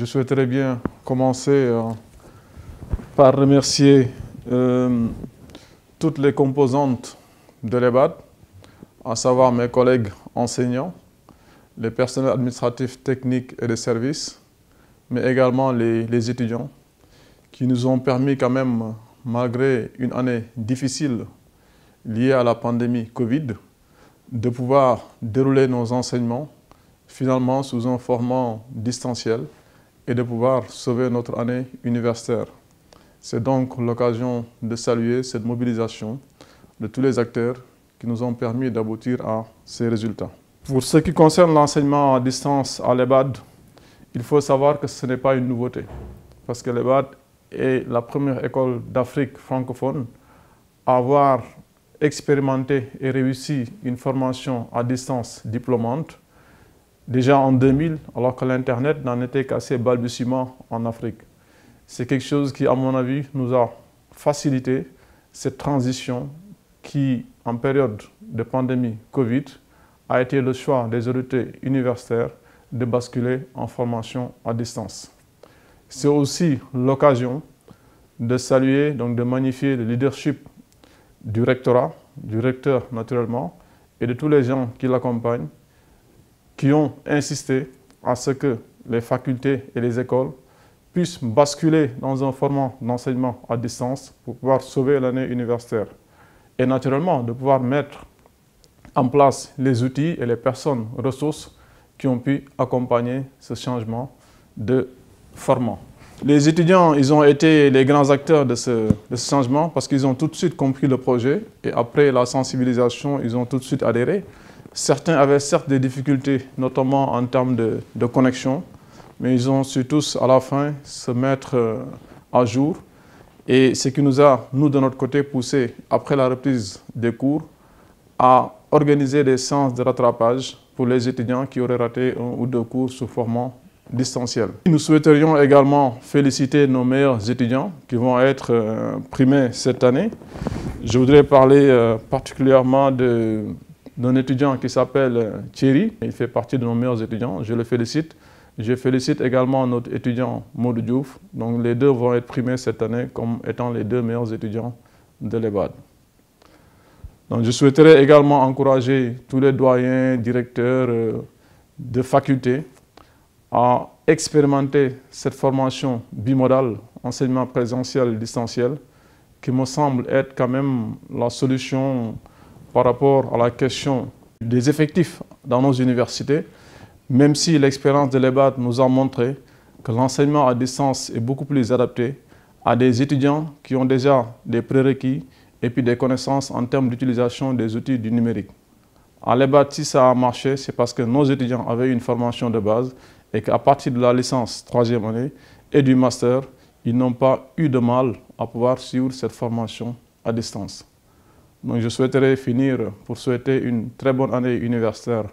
Je souhaiterais bien commencer par remercier toutes les composantes de l'EBAD, à savoir mes collègues enseignants, les personnels administratifs, techniques et de services, mais également les étudiants qui nous ont permis quand même, malgré une année difficile liée à la pandémie Covid, de pouvoir dérouler nos enseignements finalement sous un format distanciel et de pouvoir sauver notre année universitaire. C'est donc l'occasion de saluer cette mobilisation de tous les acteurs qui nous ont permis d'aboutir à ces résultats. Pour ce qui concerne l'enseignement à distance à l'EBAD, il faut savoir que ce n'est pas une nouveauté, parce que l'EBAD est la première école d'Afrique francophone à avoir expérimenté et réussi une formation à distance diplômante déjà en 2000, alors que l'Internet n'en était qu'à ses balbutiements en Afrique. C'est quelque chose qui, à mon avis, nous a facilité cette transition qui, en période de pandémie Covid, a été le choix des autorités universitaires de basculer en formation à distance. C'est aussi l'occasion de saluer, donc de magnifier le leadership du rectorat, du recteur naturellement, et de tous les gens qui l'accompagnent, qui ont insisté à ce que les facultés et les écoles puissent basculer dans un format d'enseignement à distance pour pouvoir sauver l'année universitaire. Et naturellement, de pouvoir mettre en place les outils et les personnes ressources qui ont pu accompagner ce changement de format. Les étudiants, ils ont été les grands acteurs de ce changement parce qu'ils ont tout de suite compris le projet et après la sensibilisation, ils ont tout de suite adhéré. Certains avaient certes des difficultés, notamment en termes de connexion, mais ils ont su tous à la fin se mettre à jour. Et ce qui nous a, nous de notre côté, poussé, après la reprise des cours, à organiser des séances de rattrapage pour les étudiants qui auraient raté un ou deux cours sous format distanciel. Nous souhaiterions également féliciter nos meilleurs étudiants qui vont être primés cette année. Je voudrais parler particulièrement d'un étudiant qui s'appelle Thierry. Il fait partie de nos meilleurs étudiants, je le félicite. Je félicite également notre étudiant Modou Diouf. Donc les deux vont être primés cette année comme étant les deux meilleurs étudiants de l'EBAD. Donc je souhaiterais également encourager tous les doyens, directeurs de facultés à expérimenter cette formation bimodale, enseignement présentiel et distanciel, qui me semble être quand même la solution par rapport à la question des effectifs dans nos universités, même si l'expérience de l'EBAD nous a montré que l'enseignement à distance est beaucoup plus adapté à des étudiants qui ont déjà des prérequis et puis des connaissances en termes d'utilisation des outils du numérique. À l'EBAD, si ça a marché, c'est parce que nos étudiants avaient une formation de base et qu'à partir de la licence 3e année et du master, ils n'ont pas eu de mal à pouvoir suivre cette formation à distance. Donc je souhaiterais finir pour souhaiter une très bonne année universitaire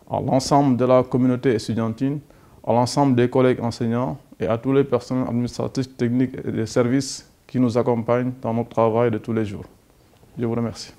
à l'ensemble de la communauté estudiantine, à l'ensemble des collègues enseignants et à tous les personnels administratifs, techniques et des services qui nous accompagnent dans notre travail de tous les jours. Je vous remercie.